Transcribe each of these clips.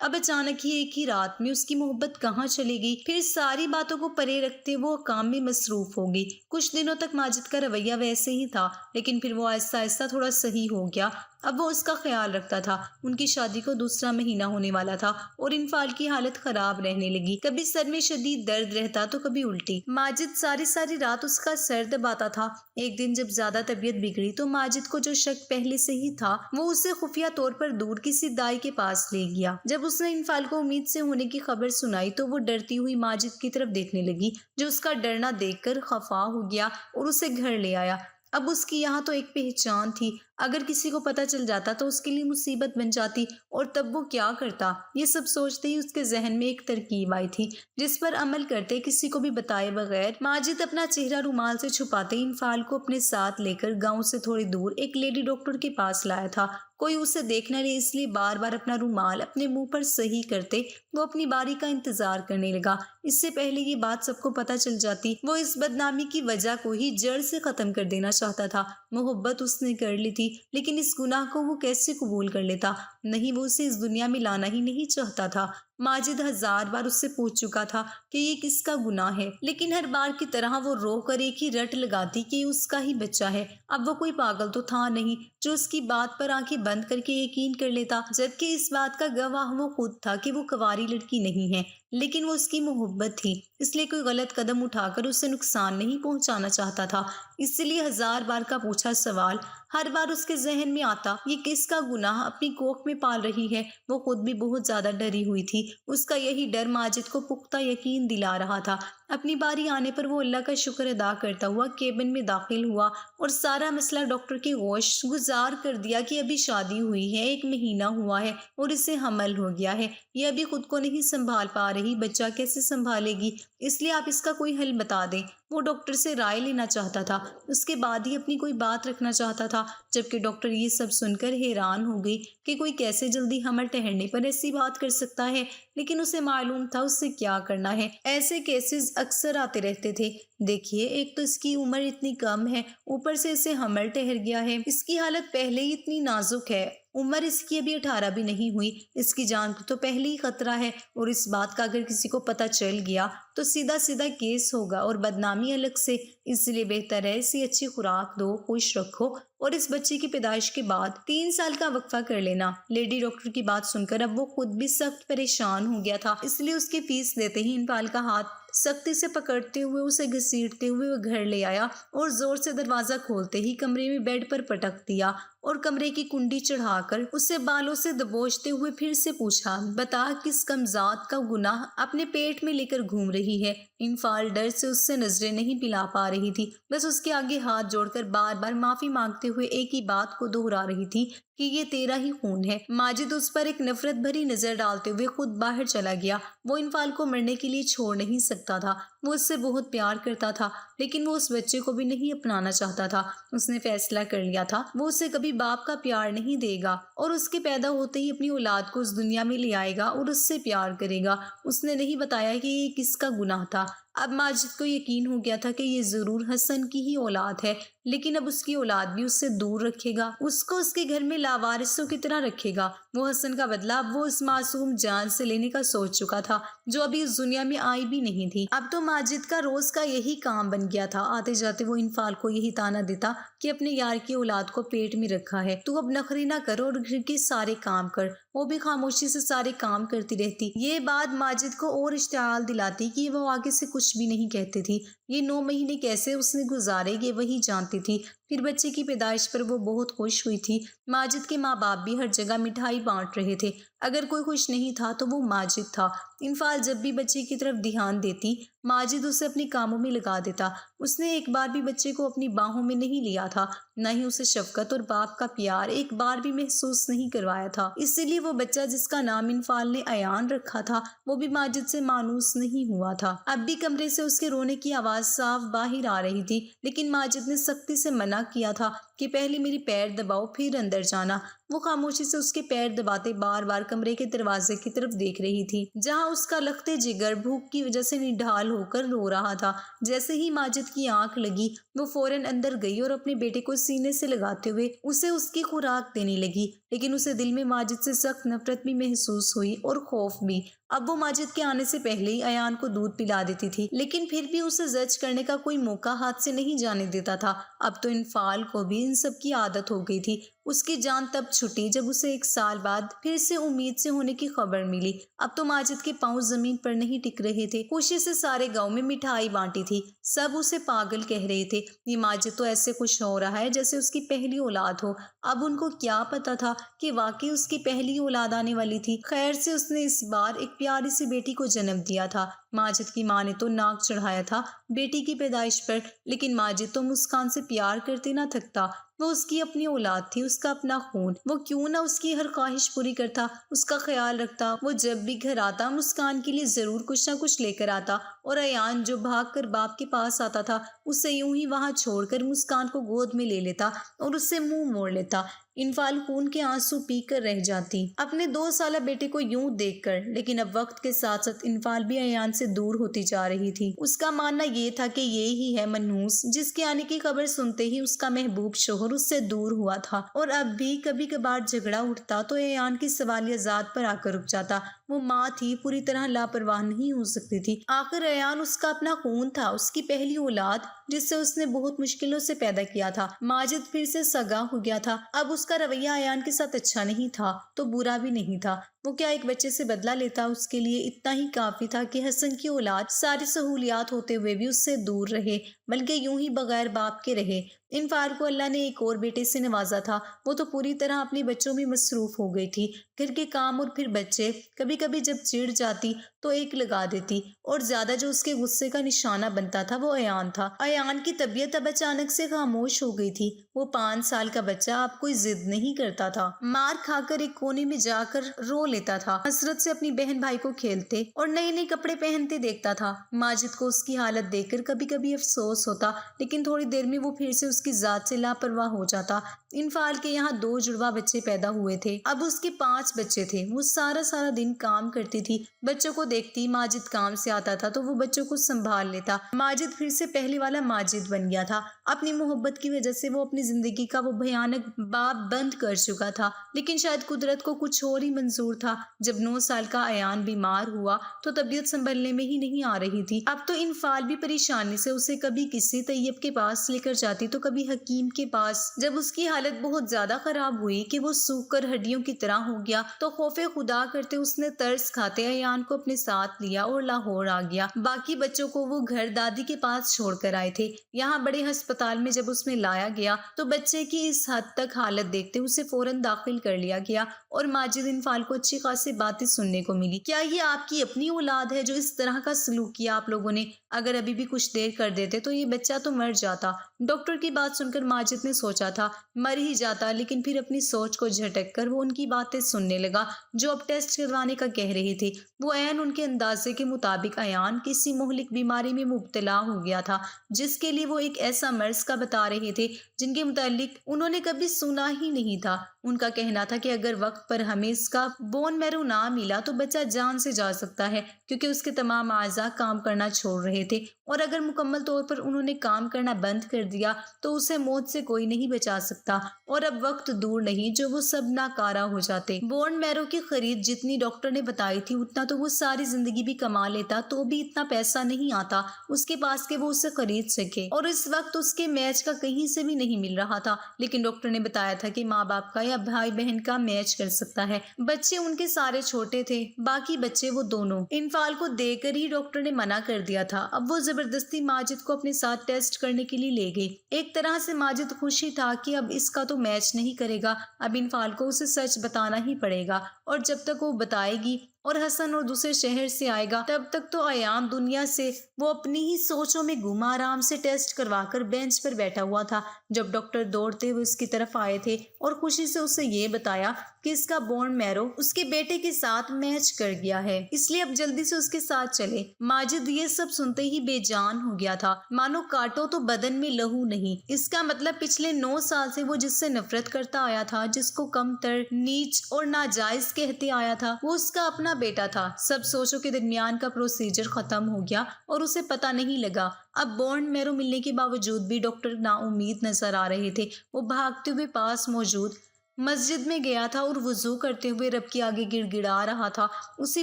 اب اچانک ایک ہی رات میں اس کی محبت کہاں چلی گئی۔ پھر ساری باتوں کو پرے رکھتے وہ کام میں مصروف ہو گئی۔ کچھ دنوں تک ماجد کا رویہ ویسے ہی تھا، لیکن پھر وہ آہستہ آہستہ تھوڑا صحیح ہو گیا۔ اب وہ اس کا خیال رکھتا تھا۔ ان کی شادی کو دوسرا مہینہ ہونے والا تھا اور انفال کی حالت خراب رہنے لگی۔ کبھی سر میں شدید درد رہتا تو کبھی الٹی۔ ماجد ساری رات اس کا سر دباتا تھا۔ ایک دن جب زیادہ طبیعت بگڑی تو ماجد کو جو شک پہلے سے ہی تھا وہ اسے خفیہ طور پر دور کسی دائی کے پاس لے گیا۔ جب اس نے انفال کو امید سے ہونے کی خبر سنائی تو وہ ڈرتی ہوئی ماجد کی طرف دیکھنے لگی، جو اس کا ڈرنا دیکھ کر خفا ہو گیا اور اسے گھر لے آیا۔ اب اس کی یہاں تو ایک پہچان تھی، اگر کسی کو پتہ چل جاتا تو اس کے لیے مصیبت بن جاتی، اور تب وہ کیا کرتا؟ یہ سب سوچتے ہی اس کے ذہن میں ایک ترکیب آئی تھی جس پر عمل کرتے کسی کو بھی بتائے بغیر ماجد اپنا چہرہ رومال سے چھپاتے انفال کو اپنے ساتھ لے کر گاؤں سے تھوڑی دور ایک لیڈی ڈاکٹر کے پاس لایا تھا۔ کوئی اسے دیکھ نہ لے اس لیے بار بار اپنا رومال اپنے منہ پر صحیح کرتے وہ اپنی باری کا انتظار کرنے لگا۔ اس سے پہلے یہ بات سب کو پتہ چل جاتی، وہ اس بدنامی کی وجہ کو ہی جڑ سے ختم کر دینا چاہتا تھا۔ محبت اس نے کر لی تھی، لیکن اس گناہ کو وہ کیسے قبول کر لیتا؟ نہیں، وہ اسے اس دنیا میں لانا ہی نہیں چاہتا تھا۔ ماجد 1000 بار اس سے پوچھ چکا تھا کہ یہ کس کا گناہ ہے، لیکن ہر بار کی طرح وہ رو کر ایک ہی رٹ لگاتی کہ اس کا ہی بچہ ہے۔ اب وہ کوئی پاگل تو تھا نہیں جو اس کی بات پر آنکھیں بند کر کے یقین کر لیتا، جبکہ اس بات کا گواہ وہ خود تھا کہ وہ کنواری لڑکی نہیں ہے، لیکن وہ اس کی محبت تھی، اس لیے کوئی غلط قدم اٹھا کر اسے نقصان نہیں پہنچانا چاہتا تھا۔ اس لیے 1000 بار کا پوچھا سوال ہر بار اس کے ذہن میں آتا، یہ کس کا گناہ اپنی کوکھ میں پال رہی ہے۔ وہ خود بھی بہت زیادہ ڈری ہوئی تھی۔ اس کا یہی ڈر ماجد کو پختہ یقین دلا رہا تھا۔ اپنی باری آنے پر وہ اللہ کا شکر ادا کرتا ہوا کیبن میں داخل ہوا اور سارا مسئلہ ڈاکٹر کے گوش گزار کر دیا کہ ابھی شادی ہوئی ہے، 1 مہینہ ہوا ہے اور اسے حمل ہو گیا ہے۔ یہ ابھی خود کو نہیں سنبھال پا رہی، بچہ کیسے سنبھالے گی؟ اس لیے آپ اس کا کوئی حل بتا دیں۔ وہ ڈاکٹر سے رائے لینا چاہتا تھا، اس کے بعد ہی اپنی کوئی بات رکھنا چاہتا تھا، جبکہ ڈاکٹر یہ سب سن کر حیران ہو گئی کہ کوئی کیسے جلدی حمل ٹھہرنے پر ایسی بات کر سکتا ہے، لیکن اسے معلوم تھا اس سے کیا کرنا ہے۔ ایسے کیسز اکثر آتے رہتے تھے۔ دیکھیے، ایک تو اس کی عمر اتنی کم ہے، اوپر سے اسے حمل ٹھہر گیا ہے، اس کی حالت پہلے ہی اتنی نازک ہے، عمر اس کی ابھی 18 بھی نہیں ہوئی، اس کی جان کو تو پہلے ہی خطرہ ہے، اور اس بات کا اگر کسی کو پتہ چل گیا تو سیدھا کیس ہوگا اور بدنامی الگ سے۔ اس لیے بہتر ہے اسے اچھی خوراک دو، خوش رکھو اور اس بچے کی پیدائش کے بعد 3 سال کا وقفہ کر لینا۔ لیڈی ڈاکٹر کی بات سن کر اب وہ خود بھی سخت پریشان ہو گیا تھا، اس لیے اس کی فیس دیتے ہی انفال کا ہاتھ سختی سے پکڑتے ہوئے اسے گھسیٹتے ہوئے وہ گھر لے آیا اور زور سے دروازہ کھولتے ہی کمرے میں بیڈ پر پٹک دیا اور کمرے کی کنڈی چڑھا کر اسے بالوں سے دبوچتے ہوئے پھر سے پوچھا، بتا کس کمزاد کا گناہ اپنے پیٹ میں لے کر گھوم رہی ہے؟ انفال ڈر سے اس سے نظریں نہیں پلا پا رہی تھی، بس اس کے آگے ہاتھ جوڑ کر بار بار معافی مانگتے ہوئے ایک ہی بات کو دہرا رہی تھی کہ یہ تیرا ہی خون ہے۔ ماجد اس پر ایک نفرت بھری نظر ڈالتے ہوئے خود باہر چلا گیا۔ وہ انفال کو مرنے کے لیے چھوڑ نہیں سکتا تھا، وہ اس سے بہت پیار کرتا تھا، لیکن وہ اس بچے کو بھی نہیں اپنانا چاہتا تھا۔ اس نے فیصلہ کر لیا تھا وہ اسے کبھی باپ کا پیار نہیں دے گا اور اس کے پیدا ہوتے ہی اپنی اولاد کو اس دنیا میں لے آئے گا اور اس سے پیار کرے گا۔ اس نے نہیں بتایا کہ یہ کس کا گناہ تھا۔ اب ماجد کو یقین ہو گیا تھا کہ یہ ضرور حسن کی ہی اولاد ہے، لیکن اب اس کی اولاد بھی اس سے دور رکھے گا، اس کو اس کے گھر میں لاوارثوں کی طرح رکھے گا۔ وہ حسن کا بدلہ اب وہ اس معصوم جان سے لینے کا سوچ چکا تھا جو ابھی اس دنیا میں آئی بھی نہیں تھی۔ اب تو ماجد کا روز کا یہی کام بن گیا تھا، آتے جاتے وہ انفال کو یہی تانا دیتا کہ اپنے یار کی اولاد کو پیٹ میں رکھا ہے، تو اب نخری نہ کر اور گھر کے سارے کام کر۔ وہ بھی خاموشی سے سارے کام کرتی رہتی۔ یہ بات ماجد کو اور اشتعال دلاتی کہ وہ آگے سے کچھ بھی نہیں کہتی تھی۔ یہ 9 مہینے کیسے اس نے گزارے یہ وہی جانتی تھی۔ پھر بچے کی پیدائش پر وہ بہت خوش ہوئی تھی۔ ماجد کے ماں باپ بھی ہر جگہ مٹھائی بانٹ رہے تھے، اگر کوئی خوش نہیں تھا تو وہ ماجد تھا۔ انفال جب بھی بچے کی طرف دھیان دیتی، ماجد اسے اپنے کاموں میں لگا دیتا۔ اس نے ایک بار بھی بچے کو اپنی باہوں میں نہیں لیا تھا، نہ ہی اسے شفقت اور باپ کا پیار ایک بار بھی محسوس نہیں کروایا تھا۔ اسی لیے وہ بچہ جس کا نام انفال نے ایان رکھا تھا وہ بھی ماجد سے مانوس نہیں ہوا تھا۔ اب بھی کمرے سے اس کے رونے کی آواز آواز صاف باہر آ رہی تھی، لیکن ماجد نے سختی سے منع کیا تھا کہ پہلے میری پیر دباؤ پھر اندر جانا۔ وہ خاموشی سے اس کے پیر دباتے بار بار کمرے کے دروازے کی طرف دیکھ رہی تھی، جہاں اس کا لخت جگر بھوک کی وجہ سے نڈھال ہو کر رو رہا تھا۔ جیسے ہی ماجد کی آنکھ لگی، وہ فوراً اندر گئی اور اپنے بیٹے کو سینے سے لگاتے ہوئے اسے اس کی خوراک دینے لگی، لیکن اسے دل میں ماجد سے سخت نفرت بھی محسوس ہوئی اور خوف بھی۔ اب وہ ماجد کے آنے سے پہلے ہی ایان کو دودھ پلا دیتی تھی، لیکن پھر بھی اسے زج کرنے کا کوئی موقع ہاتھ سے نہیں جانے دیتا تھا۔ اب تو انفال کو بھی ان سب کی عادت ہو گئی تھی۔ اس کی جان تب چھٹی جب اسے 1 سال بعد پھر سے امید سے ہونے کی خبر ملی۔ اب تو ماجد کے پاؤں زمین پر نہیں ٹک رہے تھے۔ خوشی سے سارے گاؤں میں مٹھائی بانٹی تھی، سب اسے پاگل کہہ رہے تھے۔ یہ ماجد تو ایسے خوش ہو رہا ہے جیسے اس کی پہلی اولاد ہو۔ اب ان کو کیا پتا تھا کہ واقعی اس کی پہلی اولاد آنے والی تھی۔ خیر سے اس نے اس بار ایک پیاری سی بیٹی کو جنم دیا تھا۔ ماجد کی ماں نے تو ناک چڑھایا تھا بیٹی کی پیدائش پر، لیکن ماجد تو مسکان سے پیار کرتے نہ تھکتا۔ وہ اس کی اپنی اولاد تھی، اس کا اپنا خون۔ وہ کیوں نہ اس کی ہر خواہش پوری کرتا، اس کا خیال رکھتا۔ وہ جب بھی گھر آتا مسکان کے لیے ضرور کچھ نہ کچھ لے کر آتا، اور ایان جو بھاگ کر باپ کے پاس آتا تھا اسے یوں ہی وہاں چھوڑ کر مسکان کو گود میں لے لیتا اور اس سے منہ موڑ لیتا۔ انفال خون کے آنسو پی کر رہ جاتی اپنے 2 سالہ بیٹے کو یوں دیکھ کر، لیکن اب وقت کے ساتھ ساتھ انفال بھی ایان سے دور ہوتی جا رہی تھی۔ اس کا ماننا یہ تھا کہ یہ ہی ہے منحوس جس کے آنے کی خبر سنتے ہی اس کا محبوب شوہر اس سے دور ہوا تھا، اور اب بھی کبھی کبھار جھگڑا اٹھتا تو ایان کی سوالیہ ذات پر آ کر رک جاتا۔ وہ ماں تھی، پوری طرح لاپرواہ نہیں ہو سکتی تھی۔ آخر ایان اس کا اپنا خون تھا، اس کی پہلی اولاد جس سے اس نے بہت مشکلوں سے پیدا کیا تھا۔ ماجد پھر سے سگا ہو گیا تھا۔ اب اس کا رویہ ایان کے ساتھ اچھا نہیں تھا تو برا بھی نہیں تھا۔ وہ کیا ایک بچے سے بدلہ لیتا؟ اس کے لیے اتنا ہی کافی تھا کہ حسن کی اولاد ساری سہولیات ہوتے ہوئے بھی اس سے دور رہے، بلکہ یوں ہی بغیر باپ کے رہے۔ انفال کو اللہ نے ایک اور بیٹے سے نوازا تھا۔ وہ تو پوری طرح اپنے بچوں میں مصروف ہو گئی تھی، گھر کے کام اور پھر بچے۔ کبھی کبھی جب چڑ جاتی تو ایک لگا دیتی، اور زیادہ جو اس کے غصے کا نشانہ بنتا تھا وہ ایان تھا۔ ایان کی طبیعت اب اچانک سے خاموش ہو گئی تھی۔ وہ 5 سال کا بچہ اب کوئی ضد نہیں کرتا تھا، مار کھا کر ایک کونے میں جا کر رو لیتا تھا، حسرت سے اپنی بہن بھائی کو کھیلتے اور نئے نئے کپڑے پہنتے دیکھتا تھا۔ ماجد کو اس کی حالت دیکھ کر کبھی کبھی افسوس ہوتا، لیکن تھوڑی دیر میں وہ پھر سے اس کی ذات سے لاپرواہ ہو جاتا۔ انفال کے یہاں 2 جڑواں بچے پیدا ہوئے تھے، اب اس کے 5 بچے تھے۔ وہ سارا دن کام کرتی تھی، بچوں کو دیکھتی۔ ماجد کام سے آتا تھا تو وہ بچوں کو سنبھال لیتا۔ ماجد پھر سے پہلے والا ماجد بن گیا تھا۔ اپنی محبت کی وجہ سے وہ اپنی زندگی کا وہ بھیانک باپ بند کر چکا تھا، لیکن شاید قدرت کو کچھ اور ہی منظور تھا۔ جب 9 سال کا ایان بیمار ہوا تو طبیعت سنبھلنے میں ہی نہیں آ رہی تھی۔ اب تو انفال بھی پریشانی سے اسے کبھی کسی طیب کے پاس لے کر جاتی تو کبھی حکیم کے پاس۔ جب اس کی حالت بہت زیادہ خراب ہوئی کہ وہ سوکھ کر ہڈیوں کی طرح ہو گیا تو خوف خدا کرتے اس نے ترس کھاتے ایان کو اپنے ساتھ لیا اور لاہور آ گیا۔ باقی بچوں کو وہ گھر دادی کے پاس چھوڑ کر آئے تھے۔ یہاں بڑے ہسپتال میں جب اس میں لایا گیا تو بچے کی اس حد تک حالت دیکھتے اسے فوراً داخل کر لیا گیا، اور ماجد انفال کو اچھی خاصی باتیں سننے کو ملی۔ کیا یہ آپ کی اپنی اولاد ہے جو اس طرح کا سلوک کیا آپ لوگوں نے؟ اگر ابھی بھی کچھ دیر کر دیتے تو یہ بچہ تو مر جاتا۔ ڈاکٹر کی بات سن کر ماجد نے سوچا تھا مر ہی جاتا، لیکن پھر اپنی سوچ کو جھٹک کر وہ ان کی باتیں سننے لگا جو اب ٹیسٹ کروانے کا کہہ رہی تھی۔ وہ عین ان کے اندازے کے مطابق ایان کسی مہلک بیماری میں مبتلا ہو گیا تھا، جس کے لیے وہ ایک ایسا مرض کا بتا رہے تھے جن کے متعلق انہوں نے کبھی سنا ہی نہیں تھا۔ ان کا کہنا تھا کہ اگر وقت پر ہمیں اس کا بون میرو نہ ملا تو بچہ جان سے جا سکتا ہے، کیونکہ اس کے تمام اعضاء کام کرنا چھوڑ رہے تھے، اور اگر مکمل طور پر انہوں نے کام کرنا بند کر دیا تو اسے موت سے کوئی نہیں بچا سکتا، اور اب وقت دور نہیں جو وہ سب ناکارہ ہو جاتے۔ بون میرو کی خرید جتنی ڈاکٹر نے بتائی تھی اتنا تو وہ ساری زندگی بھی کما لیتا تو بھی اتنا پیسہ نہیں آتا اس کے پاس کہ وہ اسے خرید سکے، اور اس وقت اس کے میچ کا کہیں سے بھی نہیں مل رہا تھا۔ لیکن ڈاکٹر نے بتایا تھا کہ ماں باپ کا یا بھائی بہن کا میچ کر سکتا ہے۔ بچے ان کے سارے چھوٹے تھے، باقی بچے وہ دونوں۔ انفال کو دے کر ہی ڈاکٹر نے منع کر دیا تھا۔ اب وہ زبردستی ماجد کو اپنے ساتھ ٹیسٹ کرنے کے لیے لے گئی۔ ایک طرح سے ماجد خوش ہی تھا کہ اب اس کا تو میچ نہیں کرے گا، اب انفال کو اسے سچ بتانا ہی پڑے گا، اور جب تک وہ بتائے گی اور حسن اور دوسرے شہر سے آئے گا تب تک تو ایام دنیا سے وہ اپنی ہی سوچوں میں گم آرام سے ٹیسٹ کروا کر بینچ پر بیٹھا ہوا تھا جب ڈاکٹر دوڑتے ہوئے اس کی طرف آئے تھے اور خوشی سے اسے یہ بتایا کہ اس کا بون میرو اس کے بیٹے کے ساتھ میچ کر گیا ہے، اس لیے اب جلدی سے اس کے ساتھ چلے۔ ماجد یہ سب سنتے ہی بے جان ہو گیا تھا، مانو کاٹو تو بدن میں لہو نہیں۔ اس کا مطلب پچھلے 9 سال سے وہ جس سے نفرت کرتا آیا تھا، جس کو کم تر، نیچ اور ناجائز کہتے آیا تھا، وہ اس کا اپنا بیٹا تھا۔ سب سوچوں کے درمیان کا پروسیجر ختم ہو گیا اور اسے پتہ نہیں لگا۔ اب بون میرو ملنے کے باوجود بھی ڈاکٹر نا امید نظر آ رہے تھے۔ وہ بھاگتے ہوئے پاس موجود مسجد میں گیا تھا اور وضو کرتے ہوئے رب کے آگے گڑ گڑا رہا تھا، اسی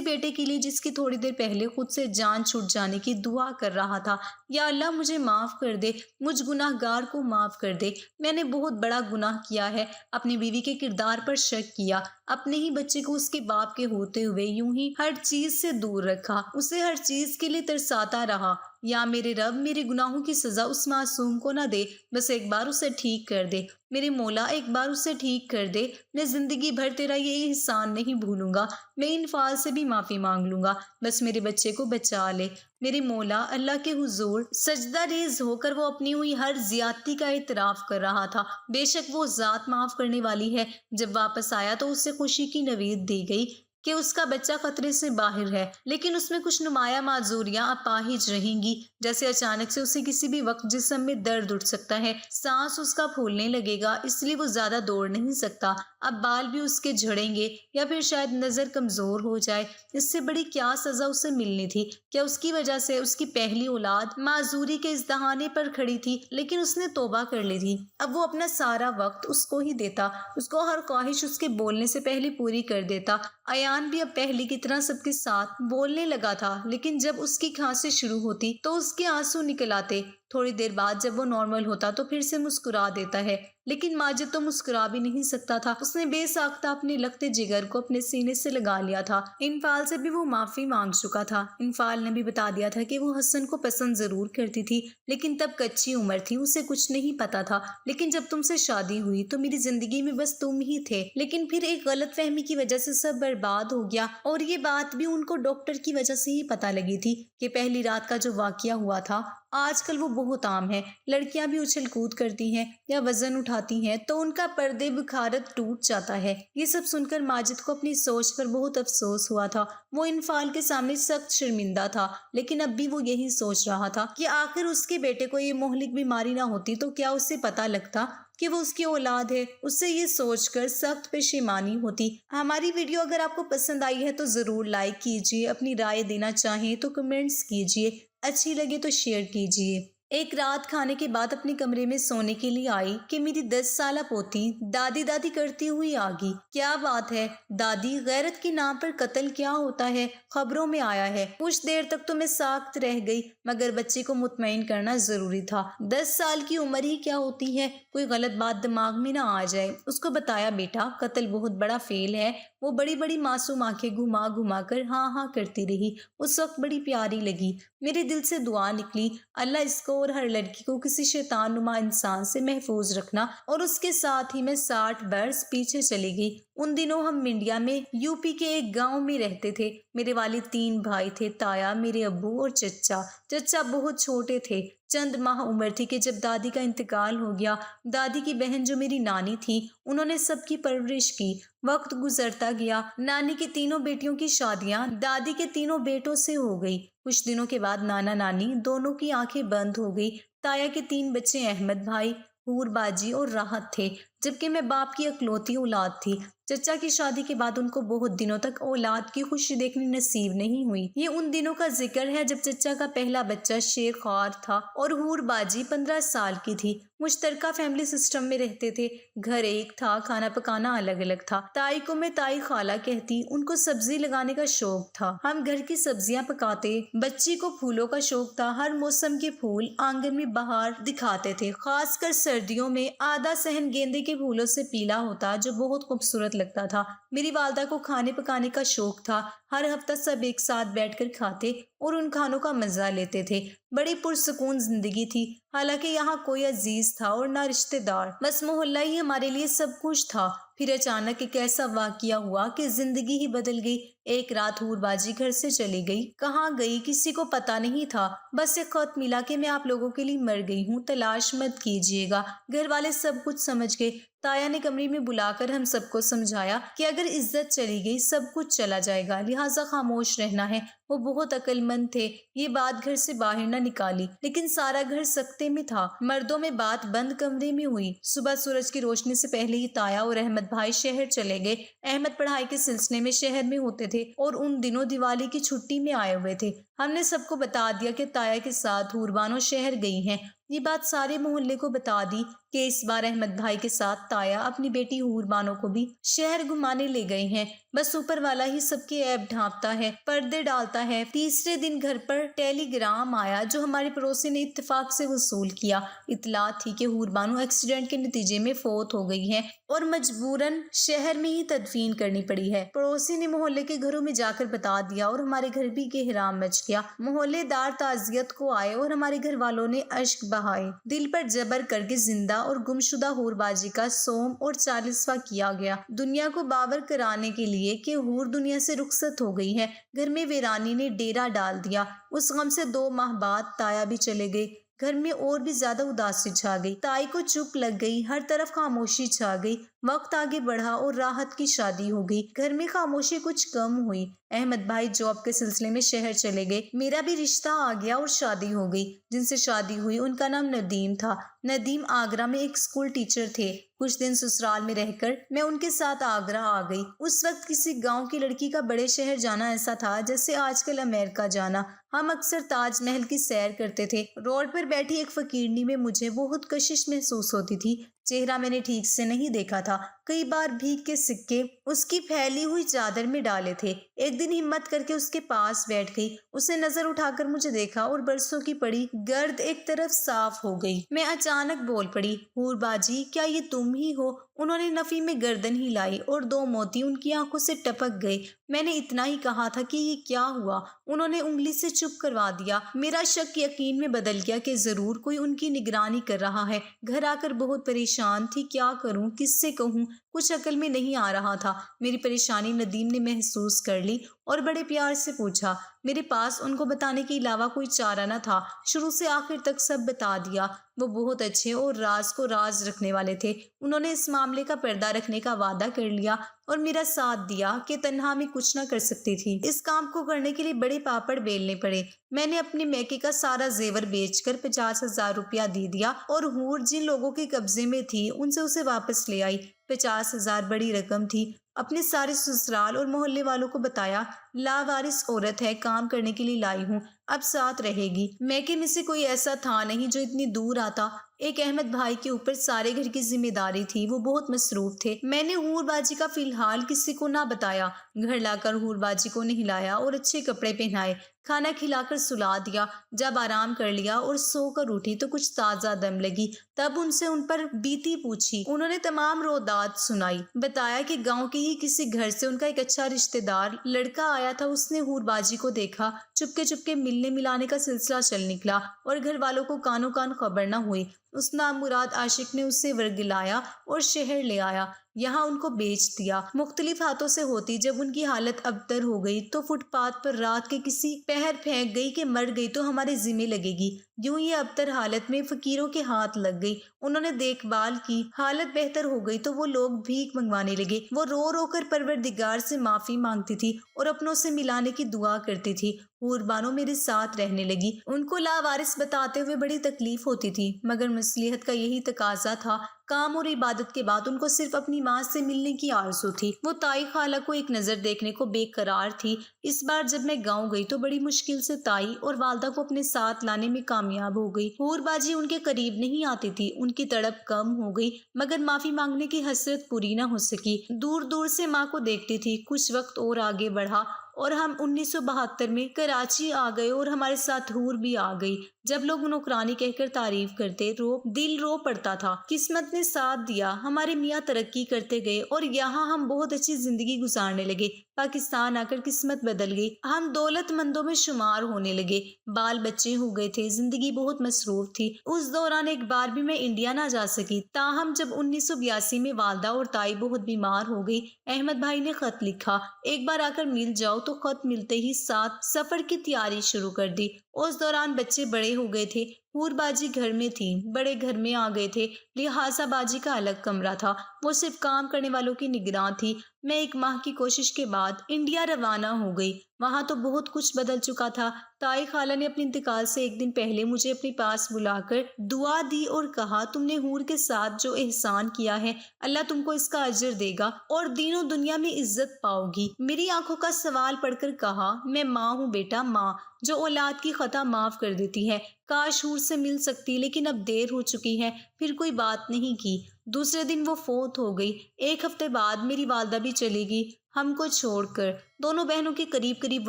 بیٹے کے لیے جس کی تھوڑی دیر پہلے خود سے جان چھوٹ جانے کی دعا کر رہا تھا۔ یا اللہ مجھے معاف کر دے، مجھ گناہ گار کو معاف کر دے، میں نے بہت بڑا گناہ کیا ہے، اپنی بیوی کے کردار پر شک کیا، اپنے ہی بچے کو اس کے باپ کے ہوتے ہوئے یوں ہی ہر چیز سے دور رکھا، اسے ہر چیز کے لیے ترساتا رہا۔ یا میرے رب میرے گناہوں کی سزا اس معصوم کو نہ دے، بس ایک بار اسے ٹھیک کر دے، میرے مولا ایک بار اسے ٹھیک کر دے، میں زندگی بھر تیرا یہ احسان نہیں بھولوں گا، میں ان فعال سے بھی معافی مانگ لوں گا، بس میرے بچے کو بچا لے۔ میرے مولا اللہ کے حضور سجدہ ریز ہو کر وہ اپنی ہوئی ہر زیادتی کا اعتراف کر رہا تھا۔ بے شک وہ ذات معاف کرنے والی ہے۔ جب واپس آیا تو اسے خوشی کی نوید دی گئی کہ اس کا بچہ خطرے سے باہر ہے، لیکن اس میں کچھ نمایاں معذوریاں اپاہج رہیں گی، جیسے اچانک سے اسے کسی بھی وقت جسم میں درد اٹھ سکتا ہے، سانس اس کا پھولنے لگے گا، اس لیے وہ زیادہ دوڑ نہیں سکتا، اب بال بھی اس کے جھڑیں گے، یا پھر شاید نظر کمزور ہو جائے۔ اس سے بڑی کیا سزا اسے ملنی تھی؟ کیا اس کی وجہ سے اس کی پہلی اولاد معذوری کے اس دہانے پر کھڑی تھی؟ لیکن اس نے توبہ کر لی تھی، اب وہ اپنا سارا وقت اس کو ہی دیتا، اس کو ہر خواہش اس کے بولنے سے پہلے پوری کر دیتا۔ ایان بھی اب پہلے کی طرح سب کے ساتھ بولنے لگا تھا، لیکن جب اس کی کھانسی شروع ہوتی تو اس کے آنسو نکل آتے، تھوڑی دیر بعد جب وہ نارمل ہوتا تو پھر سے مسکرا دیتا ہے، لیکن ماجد تو مسکرا بھی نہیں سکتا تھا، اس نے بے ساختہ اپنے لگتے جگر کو اپنے سینے سے لگا لیا تھا۔ انفال سے بھی وہ معافی مانگ چکا تھا، انفال نے بھی بتا دیا تھا کہ وہ حسن کو پسند ضرور کرتی تھی، لیکن تب کچی عمر تھی، اسے کچھ نہیں پتا تھا، لیکن جب تم سے شادی ہوئی تو میری زندگی میں بس تم ہی تھے، لیکن پھر ایک غلط فہمی کی وجہ سے سب برباد ہو گیا، اور یہ بات بھی ان کو ڈاکٹر کی وجہ سے ہی پتا لگی تھی کہ پہلی رات کا جو واقعہ ہوا تھا آج کل وہ بہت عام ہے، لڑکیاں بھی اچھل کود کرتی ہیں یا وزن اٹھاتی ہیں تو ان کا پردے بخارت ٹوٹ جاتا ہے۔ یہ سب سن کر ماجد کو اپنی سوچ پر بہت افسوس ہوا تھا، وہ انفال کے سامنے سخت شرمندہ تھا، لیکن اب بھی وہ یہی سوچ رہا تھا کہ آخر اس کے بیٹے کو یہ مہلک بیماری نہ ہوتی تو کیا اسے پتا لگتا کہ وہ اس کی اولاد ہے، اس سے یہ سوچ کر سخت پشیمانی ہوتی۔ ہماری ویڈیو اگر آپ کو پسند آئی ہے تو ضرور لائک کیجیے، اپنی رائے دینا چاہیں تو کمنٹس کیجیے، اچھی لگے تو شیئر کیجیے۔ ایک رات کھانے کے بعد اپنے کمرے میں سونے کے لیے آئی کہ میری 10 سالہ پوتی دادی دادی کرتی ہوئی آگی۔ کیا بات ہے دادی، غیرت کے نام پر قتل کیا ہوتا ہے؟ خبروں میں آیا ہے۔ کچھ دیر تک تو میں ساکت رہ گئی، مگر بچے کو مطمئن کرنا ضروری تھا۔ 10 سال کی عمر ہی کیا ہوتی ہے، کوئی غلط بات دماغ میں نہ آ جائے۔ اس کو بتایا بیٹا قتل بہت بڑا فعل ہے۔ وہ بڑی بڑی معصوم آنکھیں گھما گھما کر ہاں ہاں کرتی رہی، اس وقت بڑی پیاری لگی۔ میرے دل سے دعا نکلی، اللہ اس کو اور ہر لڑکی کو کسی شیطان نما انسان سے محفوظ رکھنا، اور اس کے ساتھ ہی میں 60 برس پیچھے چلی گئی۔ ان دنوں ہم منڈیا میں یوپی کے ایک گاؤں میں رہتے تھے۔ میرے والد 3 بھائی تھے، تایا، میرے ابو اور چچا۔ چچا بہت چھوٹے تھے، چند ماہ عمر تھی کہ جب دادی کا انتقال ہو گیا۔ دادی کی بہن جو میری نانی تھی، انہوں نے سب کی پرورش کی۔ وقت گزرتا گیا، نانی کی 3 بیٹیوں کی شادیاں دادی کے 3 بیٹوں سے ہو گئی۔ کچھ دنوں کے بعد نانا نانی دونوں کی آنکھیں بند ہو گئی۔ تایا کے 3 بچے احمد بھائی، حور باجی اور راحت تھے، جبکہ میں باپ کی اکلوتی اولاد تھی۔ چچا کی شادی کے بعد ان کو بہت دنوں تک اولاد کی خوشی دیکھنی نصیب نہیں ہوئی۔ یہ ان دنوں کا ذکر ہے جب چچا کا پہلا بچہ شیر خوار تھا اور حور باجی 15 سال کی تھی۔ مشترکہ فیملی سسٹم میں رہتے تھے، گھر ایک تھا، کھانا پکانا الگ الگ تھا۔ تائی کو میں تائی خالہ کہتی، ان کو سبزی لگانے کا شوق تھا، ہم گھر کی سبزیاں پکاتے۔ بچی کو پھولوں کا شوق تھا، ہر موسم کے پھول آنگن میں بہار دکھاتے تھے، خاص کر سردیوں میں آدھا صحن گیندے کے پھولوں سے پیلا ہوتا جو بہت خوبصورت لگتا تھا۔ میری والدہ کو کھانے پکانے کا شوق تھا، ہر ہفتہ سب ایک ساتھ بیٹھ کر کھاتے اور ان کھانوں کا مزہ لیتے تھے۔ بڑی پرسکون زندگی تھی، حالانکہ یہاں کوئی عزیز تھا اور نہ رشتہ دار، بس محلہ ہی ہمارے لیے سب کچھ تھا۔ پھر اچانک ایک ایسا واقعہ ہوا کہ زندگی ہی بدل گئی۔ ایک رات حور باجی گھر سے چلی گئی، کہاں گئی کسی کو پتا نہیں تھا، بس ایک خط ملا کہ میں آپ لوگوں کے لیے مر گئی ہوں، تلاش مت کیجیے گا۔ گھر والے سب کچھ سمجھ گئے۔ تایا نے کمرے میں بلا کر ہم سب کو سمجھایا کہ اگر عزت چلی گئی سب کچھ چلا جائے گا، لہٰذا خاموش رہنا ہے۔ وہ بہت عقل مند تھے، یہ بات گھر سے باہر نہ نکالی، لیکن سارا گھر سکتے میں تھا۔ مردوں میں بات بند کمرے میں ہوئی۔ صبح سورج کی روشنی سے پہلے ہی تایا اور احمد بھائی شہر چلے گئے۔ احمد پڑھائی کے سلسلے میں شہر میں ہوتے تھے اور ان دنوں دیوالی کی چھٹی میں آئے ہوئے تھے۔ ہم نے سب کو بتا دیا کہ تایا کے ساتھ حور بانو شہر گئی ہیں۔ یہ بات سارے محلے کو بتا دی کہ اس بار احمد بھائی کے ساتھ تایا اپنی بیٹی حور بانو کو بھی شہر گھمانے لے گئے ہیں۔ بس اوپر والا ہی سب کے عیب ڈھانپتا ہے، پردے ڈالتا ہے۔ تیسرے دن گھر پر ٹیلی گرام آیا جو ہمارے پڑوسی نے اتفاق سے وصول کیا۔ اطلاع تھی کہ حور بانو ایکسیڈنٹ کے نتیجے میں فوت ہو گئی ہے اور مجبوراً شہر میں ہی تدفین کرنی پڑی ہے۔ پڑوسی نے محلے کے گھروں میں جا کر بتا دیا اور ہمارے گھر بھی گہرام مچ گیا۔ محلے دار تعزیت کو آئے اور ہمارے گھر والوں نے اشک بہائے۔ دل پر جبر کر کے زندہ اور گمشدہ حور باجی کا صوم اور 40واں کیا گیا، دنیا کو باور کرانے کے لیے کہ حور دنیا سے رخصت ہو گئی ہے۔ گھر میں ویرانی نے ڈیرا ڈال دیا۔ اس غم سے 2 ماہ بعد تایا بھی چلے گئے۔ گھر میں اور بھی زیادہ اداسی چھا گئی۔ تائی کو چپ لگ گئی، ہر طرف خاموشی چھا گئی۔ وقت آگے بڑھا اور راحت کی شادی ہو گئی۔ گھر میں خاموشی کچھ کم ہوئی۔ احمد بھائی جاب کے سلسلے میں شہر چلے گئے۔ میرا بھی رشتہ آ گیا اور شادی ہو گئی۔ جن سے شادی ہوئی ان کا نام ندیم تھا۔ ندیم آگرہ میں ایک اسکول ٹیچر تھے۔ کچھ دن سسرال میں رہ کر میں ان کے ساتھ آگرہ آ گئی۔ اس وقت کسی گاؤں کی لڑکی کا بڑے شہر جانا ایسا تھا جیسے آج کل امریکہ جانا۔ ہم اکثر تاج محل کی سیر کرتے تھے۔ روڈ پر بیٹھی ایک فقیرنی میں مجھے بہت کشش محسوس ہوتی تھی۔ چہرہ میں نے ٹھیک سے نہیں دیکھا تھا۔ کئی بار بھیگ کے سکے اس کی پھیلی ہوئی چادر میں ڈالے تھے۔ ایک دن ہمت کر کے اس کے پاس بیٹھ گئی۔ اس نے نظر اٹھا کر مجھے دیکھا اور برسوں کی پڑی گرد ایک طرف صاف ہو گئی۔ میں اچانک بول پڑی، حور باجی کیا یہ تم ہی ہو؟ انہوں نے نفی میں گردن ہلائی اور 2 موتی ان کی آنکھوں سے ٹپک گئے۔ میں نے اتنا ہی کہا تھا کہ یہ کیا ہوا؟ انہوں نے انگلی سے چپ کروا دیا۔ میرا شک یقین میں بدل گیا کہ ضرور کوئی ان کی نگرانی کر رہا ہے۔ گھر آ کر بہت پریشان تھی، کیا کروں، کس سے کہوں، کچھ عقل میں نہیں آ رہا تھا۔ میری پریشانی ندیم نے محسوس کر لی اور بڑے پیار سے پوچھا۔ میرے پاس ان کو بتانے کے علاوہ کوئی چارہ نہ تھا۔ شروع سے آخر تک سب بتا دیا۔ وہ بہت اچھے اور راز کو راز رکھنے والے تھے۔ انہوں نے اس معاملے کا پردہ رکھنے کا وعدہ کر لیا اور میرا ساتھ دیا کہ تنہا میں کچھ نہ کر سکتی تھی۔ اس کام کو کرنے کے لیے بڑے پاپڑ بیلنے پڑے۔ میں نے اپنے میکے کا سارا زیور بیچ کر 50,000 روپیہ دے دیا اور حور جن لوگوں کے قبضے میں تھی ان سے اسے واپس لے آئی۔ 50,000 بڑی رقم تھی۔ اپنے سارے سسرال اور محلے والوں کو بتایا، لاوارث عورت ہے، کام کرنے کے لیے لائی ہوں، اب ساتھ رہے گی۔ میکے میں سے کوئی ایسا تھا نہیں جو اتنی دور آتا۔ ایک احمد بھائی کے اوپر سارے گھر کی ذمہ داری تھی، وہ بہت مصروف تھے۔ میں نے حور باجی کا فی الحال کسی کو نہ بتایا۔ گھر لا کر حور باجی کو نہلایا اور اچھے کپڑے پہنائے، کھانا کھلا کر سلا دیا۔ جب آرام کر لیا اور سو کر اٹھی تو کچھ تازہ دم لگی، تب ان سے ان پر بیتی پوچھی۔ انہوں نے تمام رودات سنائی، بتایا کہ گاؤں کے ہی کسی گھر سے ان کا ایک اچھا رشتہ دار لڑکا آیا تھا، اس نے حور باجی کو دیکھا، چپکے ملنے ملانے کا سلسلہ چل نکلا اور گھر والوں کو کانوں کان خبر نہ ہوئی۔ اس نامراد عاشق نے اسے ورگلایا اور شہر لے آیا، یہاں ان کو بیچ دیا۔ مختلف ہاتھوں سے ہوتی جب ان کی حالت ابتر ہو گئی تو فٹ پاتھ پر رات کے کسی پہر پھینک گئی کہ مر گئی تو ہمارے ذمہ لگے گی۔ یوں یہ ابتر حالت میں فقیروں کے ہاتھ لگ گئی، انہوں نے دیکھ بھال کی، حالت بہتر ہو گئی تو وہ لوگ بھیک منگوانے لگے۔ وہ رو رو کر پروردگار سے معافی مانگتی تھی اور اپنوں سے ملانے کی دعا کرتی تھی۔ حور بانو میرے ساتھ رہنے لگی۔ ان کو لاوارث بتاتے ہوئے بڑی تکلیف ہوتی تھی، مگر مصلحت کا یہی تقاضا تھا۔ کام اور عبادت کے بعد ان کو صرف اپنی ماں سے ملنے کی آرزو تھی۔ وہ تائی خالہ کو ایک نظر دیکھنے کو بے قرار تھی۔ اس بار جب میں گاؤں گئی تو بڑی مشکل سے تائی اور والدہ کو اپنے ساتھ لانے میں کامیاب ہو گئی۔ حور باجی ان کے قریب نہیں آتی تھی، ان کی تڑپ کم ہو گئی، مگر معافی مانگنے کی حسرت پوری نہ ہو سکی۔ دور دور سے ماں کو دیکھتی تھی۔ کچھ وقت اور آگے بڑھا اور ہم 1972 میں کراچی آ گئے اور ہمارے ساتھ حور بھی آ گئی۔ جب لوگ نوکرانی کہہ کر تعریف کرتے، دل رو پڑتا تھا۔ قسمت نے ساتھ دیا، ہمارے میاں ترقی کرتے گئے اور یہاں ہم بہت اچھی زندگی گزارنے لگے۔ پاکستان آ کر قسمت بدل گئی، ہم دولت مندوں میں شمار ہونے لگے، بال بچے ہو گئے تھے، زندگی بہت مصروف تھی۔ اس دوران ایک بار بھی میں انڈیا نہ جا سکی، تاہم جب 1982 میں والدہ اور تائی بہت بیمار ہو گئی، احمد بھائی نے خط لکھا، ایک بار آ کر مل جاؤ، تو خط ملتے ہی ساتھ سفر کی تیاری شروع کر دی۔ اس دوران بچے بڑے ہو گئے تھے، حور باجی گھر میں تھی، بڑے گھر میں آ گئے تھے، لہٰذا باجی کا الگ کمرہ تھا، وہ صرف کام کرنے والوں کی نگراں تھی۔ میں 1 ماہ کی کوشش کے بعد انڈیا روانہ ہو گئی۔ وہاں تو بہت کچھ بدل چکا تھا۔ تائی خالہ نے اپنے انتقال سے 1 دن پہلے مجھے اپنے پاس بلا کر دعا دی اور کہا، تم نے حور کے ساتھ جو احسان کیا ہے، اللہ تم کو اس کا اجر دے گا اور دین و دنیا میں عزت پاؤ گی۔ میری آنکھوں کا سوال پڑھ کر کہا، میں ماں ہوں بیٹا، ماں جو اولاد کی خطا معاف کر دیتی ہے۔ کاش حور سے مل سکتی، لیکن اب دیر ہو چکی ہے۔ پھر کوئی بات نہیں کی۔ دوسرے دن وہ فوت ہو گئی۔ 1 ہفتے بعد میری والدہ بھی چلی گئی، ہم کو چھوڑ کر۔ دونوں بہنوں کے قریب قریب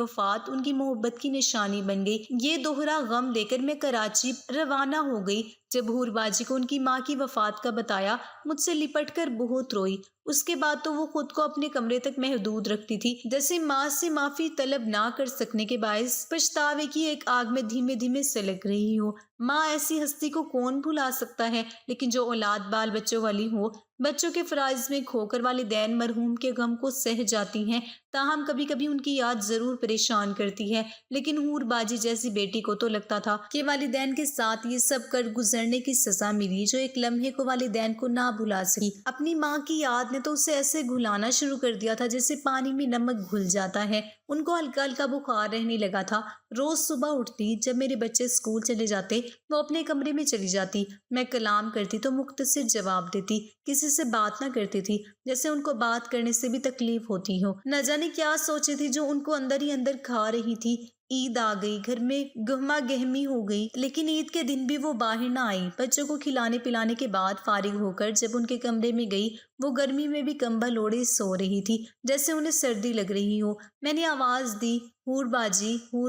وفات ان کی محبت کی نشانی بن گئی۔ یہ دوہرا غم لے کر میں کراچی روانہ ہو گئی۔ جب حور باجی کو ان کی ماں کی وفات کا بتایا، مجھ سے لپٹ کر بہت روئی۔ اس کے بعد تو وہ خود کو اپنے کمرے تک محدود رکھتی تھی، جیسے ماں سے معافی طلب نہ کر سکنے کے باعث پچھتاوے کی ایک آگ میں دھیمے دھیمے سلگ رہی ہو۔ ماں ایسی ہستی کو کون بھلا سکتا ہے، لیکن جو اولاد بال بچوں والی ہو، بچوں کے فرائض میں کھو کر والدین مرحوم کے غم کو سہ جاتی ہیں، تاہم کبھی کبھی ان کی یاد ضرور پریشان کرتی ہے۔ لیکن حور باجی جیسی بیٹی کو تو لگتا تھا کہ والدین کے ساتھ یہ سب کر گزرنے کی سزا ملی، جو ایک لمحے کو والدین کو نہ بھلا سکی۔ اپنی ماں کی یاد نے تو اسے ایسے گھلانا شروع کر دیا تھا جیسے پانی میں نمک گھل جاتا ہے۔ ان کو ہلکا ہلکا بخار رہنے لگا تھا۔ روز صبح اٹھتی، جب میرے بچے اسکول چلے جاتے، وہ اپنے کمرے میں چلی جاتی، میں کلام کرتی تو مختصر جواب دیتی، کسی سے بات نہ کرتی تھی، جیسے ان کو بات کرنے سے بھی تکلیف ہوتی ہو۔ نہ جانے کیا سوچے تھی جو ان کو اندر ہی اندر کھا رہی تھی۔ عید آ گئی، گھر میں گہما گہمی ہو گئی، لیکن عید کے دن بھی وہ باہر نہ آئی۔ بچوں کو کھلانے پلانے کے بعد فارغ ہو کر جب ان کے کمرے میں گئی، وہ گرمی میں بھی کمبل اوڑھے سو رہی تھی، جیسے انہیں سردی لگ رہی ہو۔ میں نے آواز دی، حور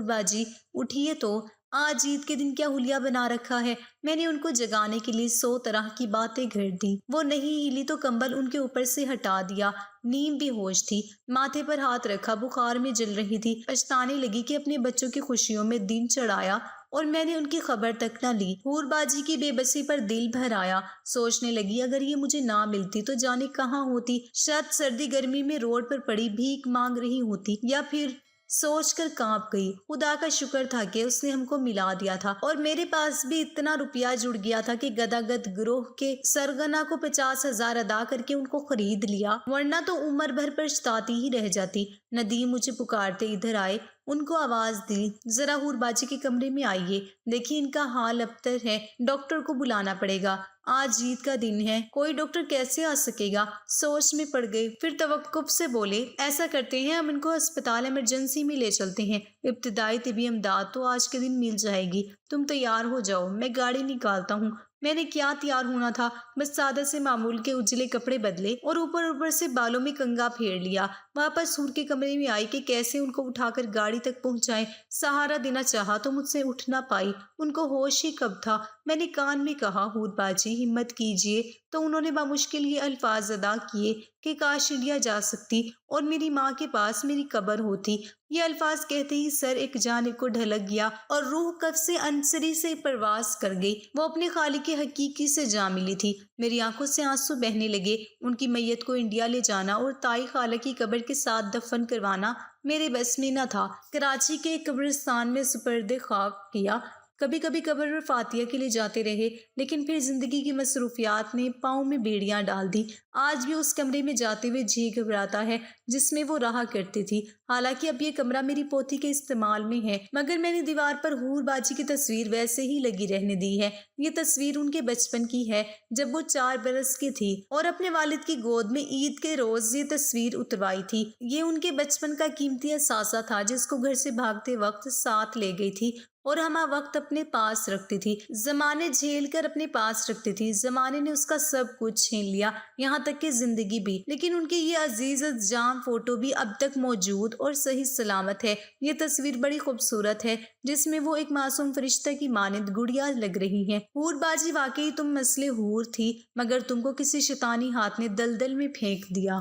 باجی اٹھیے تو، آج عید کے دن کیا حلیہ بنا رکھا ہے۔ میں نے ان کو جگانے کے لیے 100 طرح کی باتیں گھڑ دی۔ وہ نہیں ہلی تو کمبل ان کے اوپر سے ہٹا دیا۔ نیم بھی ہوش تھی، ماتھے پر ہاتھ رکھا، بخار میں جل رہی تھی، پچھتانے لگی کہ اپنے بچوں کی خوشیوں میں دن چڑھایا اور میں نے ان کی خبر تک نہ لی۔ حور باجی کی بے بسی پر دل بھر آیا، سوچنے لگی اگر یہ مجھے نہ ملتی تو جانے کہاں ہوتی، شاید سردی گرمی میں روڈ پر پڑی بھیک مانگ رہی ہوتی، یا پھر سوچ کر کانپ گئی۔ خدا کا شکر تھا کہ اس نے ہم کو ملا دیا تھا اور میرے پاس بھی اتنا روپیہ جڑ گیا تھا کہ گداگد گروہ کے سرغنہ کو 50,000 ادا کر کے ان کو خرید لیا، ورنہ تو عمر بھر پچھتاتی ہی رہ جاتی۔ ندیم مجھے پکارتے ادھر آئے، ان کو آواز دی، ذرا حور باجی کے کمرے میں آئیے، دیکھیے ان کا حال ابتر ہے، ڈاکٹر کو بلانا پڑے گا، آج عید کا دن ہے، کوئی ڈاکٹر کیسے آ سکے گا۔ سوچ میں پڑ گئے، پھر توقف سے بولے، ایسا کرتے ہیں ہم ان کو ہسپتال ایمرجنسی میں لے چلتے ہیں، ابتدائی طبی امداد تو آج کے دن مل جائے گی، تم تیار ہو جاؤ، میں گاڑی نکالتا ہوں۔ میں نے کیا تیار ہونا تھا، بس سادہ سے معمول کے اجلے کپڑے بدلے اور اوپر سے بالوں میں کنگا پھیر لیا۔ واپس حور کے کمرے میں آئی کہ کیسے ان کو اٹھا کر گاڑی تک پہنچائے۔ سہارا دینا چاہا تو مجھ سے اٹھ نہ پائی، ان کو ہوش ہی کب تھا۔ میں نے کان میں کہا، حور باجی ہمت کیجیے، تو انہوں نے بامشکل یہ الفاظ ادا کیے کہ کاش انڈیا جا سکتی اور میری ماں کے پاس میری قبر ہوتی۔ یہ الفاظ کہتے ہی سر ایک جانب کو ڈھلک گیا اور روح کف سے انصری سے پرواز کر گئی۔ وہ اپنے خالق حقیقی سے جا ملی تھی۔ میری آنکھوں سے آنسو بہنے لگے۔ ان کی میت کو انڈیا لے جانا اور تائی خالہ کی قبر کے ساتھ دفن کروانا میرے بس میں نہ تھا۔ کراچی کے ایک قبرستان میں سپرد خاک کیا۔ کبھی کبھی قبر پر فاتحہ کے لیے جاتے رہے، لیکن پھر زندگی کی مصروفیات نے پاؤں میں بیڑیاں ڈال دی۔ آج بھی اس کمرے میں جاتے ہوئے جی گھبراتا ہے جس میں وہ رہا کرتی تھی۔ حالانکہ اب یہ کمرہ میری پوتی کے استعمال میں ہے، مگر میں نے دیوار پر حور باجی کی تصویر ویسے ہی لگی رہنے دی ہے۔ یہ تصویر ان کے بچپن کی ہے، جب وہ 4 برس کی تھی اور اپنے والد کی گود میں عید کے روز یہ تصویر اتروائی تھی۔ یہ ان کے بچپن کا قیمتی اثاثہ تھا جس کو گھر سے بھاگتے وقت ساتھ لے گئی تھی اور ہمہ وقت اپنے پاس رکھتی تھی۔ زمانے جھیل کر اپنے پاس رکھتی تھی، زمانے نے اس کا سب کچھ چھین لیا، یہاں تک کہ زندگی بھی، لیکن ان کی یہ عزیز الجاں فوٹو بھی اب تک موجود اور صحیح سلامت ہے۔ یہ تصویر بڑی خوبصورت ہے، جس میں وہ ایک معصوم فرشتہ کی مانند گڑیا لگ رہی ہیں۔ حور باجی واقعی تم مثل حور تھی، مگر تم کو کسی شیطانی ہاتھ نے دلدل میں پھینک دیا۔